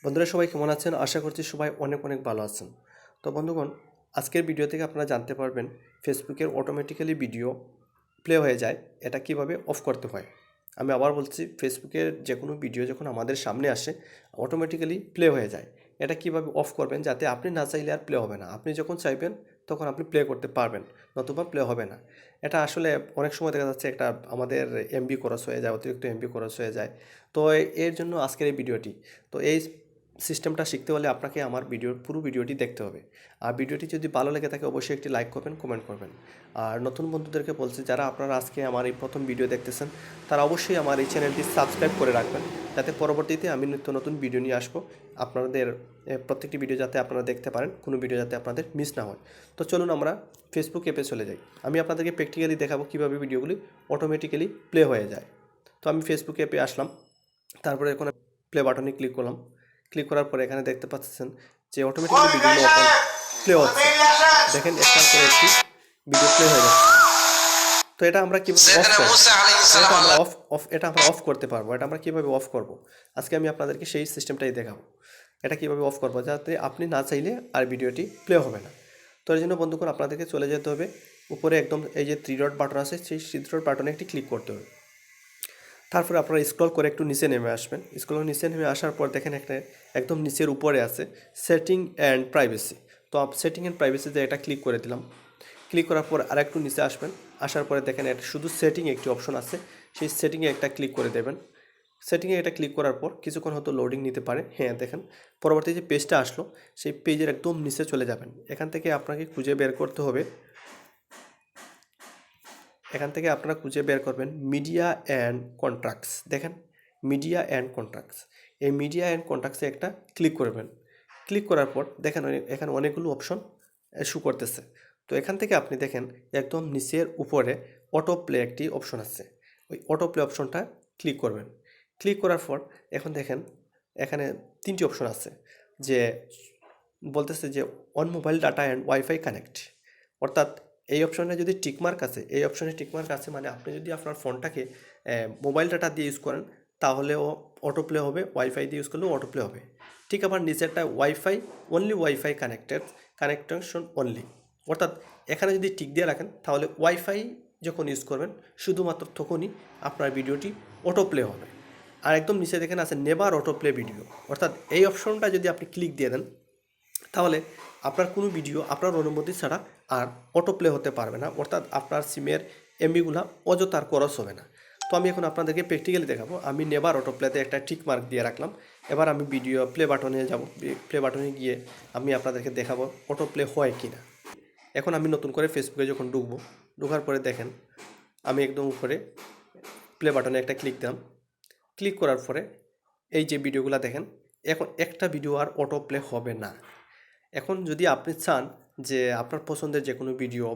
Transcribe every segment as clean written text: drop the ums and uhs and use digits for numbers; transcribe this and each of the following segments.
বন্ধুরা সবাই কেমন আছেন? আশা করছি সবাই অনেক অনেক ভালো আছেন। তো বন্ধুগণ, আজকের ভিডিও থেকে আপনারা জানতে পারবেন ফেসবুকের অটোমেটিক্যালি ভিডিও প্লে হয়ে যায়, এটা কিভাবে অফ করতে হয়। আমি আবার বলছি, ফেসবুকের যে কোনো ভিডিও যখন আমাদের সামনে আসে অটোমেটিক্যালি প্লে হয়ে যায়, এটা কিভাবে অফ করবেন যাতে আপনি না চাইলে আর প্লে হবে না। আপনি যখন চাইবেন তখন আপনি প্লে করতে পারবেন, নতুবা প্লে হবে না। এটা আসলে অনেক সময় দেখা যাচ্ছে একটা আমাদের এমবি খরচ হয়ে যায়, অতিরিক্ত এমবি খরচ হয়ে যায়। তো এর জন্য আজকের এই ভিডিওটি। তো এই সিস্টেমটা শিখতে হলে আপনাকে আমার পুরো ভিডিওটি দেখতে হবে। আর ভিডিওটি যদি ভালো লেগে থাকে অবশ্যই একটি লাইক করবেন, কমেন্ট করবেন। আর নতুন বন্ধুদেরকে বলছি, যারা আপনারা আজকে আমার এই প্রথম ভিডিও দেখতেছেন তারা অবশ্যই আমার এই চ্যানেলটি সাবস্ক্রাইব করে রাখবেন, যাতে পরবর্তীতে আমি নিত্য নতুন ভিডিও নিয়ে আসবো। আপনাদের প্রত্যেকটি ভিডিও যাতে আপনারা দেখতে পারেন, কোনো ভিডিও যাতে আপনাদের মিস না হয়। তো চলুন আমরা ফেসবুক অ্যাপে চলে যাই। আমি আপনাদেরকে প্র্যাকটিক্যালি দেখাবো কীভাবে ভিডিওগুলি অটোমেটিক্যালি প্লে হয়ে যায়। তো আমি ফেসবুক অ্যাপে আসলাম, তারপরে এখন প্লে বাটনে ক্লিক করলাম। ক্লিক করার পরে এখানে দেখতে পাচ্ছেন যে অটোমেটিক্যালি ভিডিওগুলো প্লে হচ্ছে। দেখেন একটার পরে একটি ভিডিও প্লে হয়ে যাচ্ছে। তো এটা আমরা কীভাবে অফ করতে পারবো, এটা আমরা কীভাবে অফ করব, আজকে আমি আপনাদেরকে সেই সিস্টেমটাই দেখাবো। এটা কীভাবে অফ করবো যাতে আপনি না চাইলে আর ভিডিওটি প্লে হবে না। তো এর জন্য বন্ধুগণ আপনাদেরকে চলে যেতে হবে উপরে, একদম এই যে 3 ডট বাটন আছে, সেই 3 ডট বাটনে একটি ক্লিক করতে হবে। তারপরে আপনারা স্ক্রল করে একটু নিচে নেমে আসবেন। স্ক্রল নিচে নেমে আসার পর দেখেন একটা একদম নিচের উপরে আছে সেটিং অ্যান্ড প্রাইভেসি। তো সেটিং অ্যান্ড প্রাইভেসিতে এটা ক্লিক করে দিলাম। ক্লিক করার পর আর একটু নিচে আসবেন। আসার পরে দেখেন একটা শুধু সেটিং একটি অপশন আছে, সেই সেটিংয়ে একটা ক্লিক করে দেবেন। সেটিংয়ে এটা ক্লিক করার পর কিছুক্ষণ হয়তো লোডিং নিতে পারে। হ্যাঁ, দেখেন পরবর্তী যে পেজটা আসলো সেই পেজের একদম নিচে চলে যাবেন। এখান থেকে আপনাকে খুঁজে বের করতে হবে, এখান থেকে আপনারা খুঁজে বের করবেন মিডিয়া অ্যান্ড কন্ট্রাক্টস। দেখেন মিডিয়া অ্যান্ড কন্ট্রাক্টস, এই মিডিয়া অ্যান্ড কন্ট্রাক্টসে একটা ক্লিক করবেন। ক্লিক করার পর দেখেন এখানে অনেকগুলো অপশন শো করতেছে। তো এখান থেকে আপনি দেখেন একদম নিচের উপরে অটো প্লে একটি অপশন আছে, ওই অটো প্লে অপশনটা ক্লিক করবেন। ক্লিক করার পর এখন দেখেন এখানে 3টি অপশন আছে, যে বলতেছে যে on mobile data and wifi connect. অর্থাৎ এই অপশনে যদি টিকমার্ক আছে, এই অপশনে টিকমার্ক আছে মানে আপনি যদি আপনার ফোনটাকে মোবাইল ডাটা দিয়ে ইউজ করেন তাহলেও অটো প্লে হবে, ওয়াইফাই দিয়ে ইউজ করলেও অটো প্লে হবে। ঠিক আবার নিচেরটা wifi only, wifi connection only. অর্থাৎ এখানে যদি টিক দিয়ে রাখেন তাহলে ওয়াইফাই যখন ইউজ করবেন শুধুমাত্র তখনই আপনার ভিডিওটি অটো প্লে হবে। আর একদম নিচে দেখেন আছে নেভার অটো প্লে ভিডিও। অর্থাৎ এই অপশনটা যদি আপনি ক্লিক দিয়ে দেন তাহলে আপনার কোনো ভিডিও আপনার অনুমতি ছাড়া আর অটো প্লে হতে পারবে না। অর্থাৎ আপনার সিমের এমবিগুলো অযথার খরচ হবে না। তো আমি এখন আপনাদেরকে প্র্যাকটিক্যালি দেখাবো। আমি নেভার অটো প্লেতে একটা টিক মার্ক দিয়ে রাখলাম। এবার আমি ভিডিও প্লে বাটনে যাব। প্লে বাটনে গিয়ে আমি আপনাদেরকে দেখাবো অটো প্লে হয় কি না। এখন আমি নতুন করে ফেসবুকে যখন ঢুকবো, ঢোকার পরে দেখেন আমি একদম উপরে প্লে বাটনে একটা ক্লিক দিলাম। ক্লিক করার পরে এই যে ভিডিওগুলো দেখেন, এখন একটা ভিডিও আর অটো প্লে হবে না। এখন যদি আপনি চান যে আপনার পছন্দের যে কোনো ভিডিও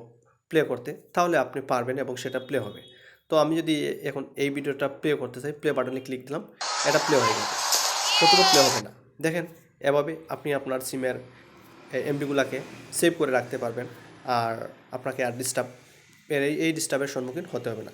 প্লে করতে, তাহলে আপনি পারবেন এবং সেটা প্লে হবে। তো আমি যদি এখন এই ভিডিওটা প্লে করতে চাই, প্লে বাটনে ক্লিক দিলাম, এটা প্লে হয়ে যাবে, নতুবা প্লে হবে না। দেখেন এভাবে আপনি আপনার সিমের এমবিগুলোকে সেভ করে রাখতে পারবেন, আর আপনাকে আর এই ডিস্টার্বের সম্মুখীন হতে হবে না।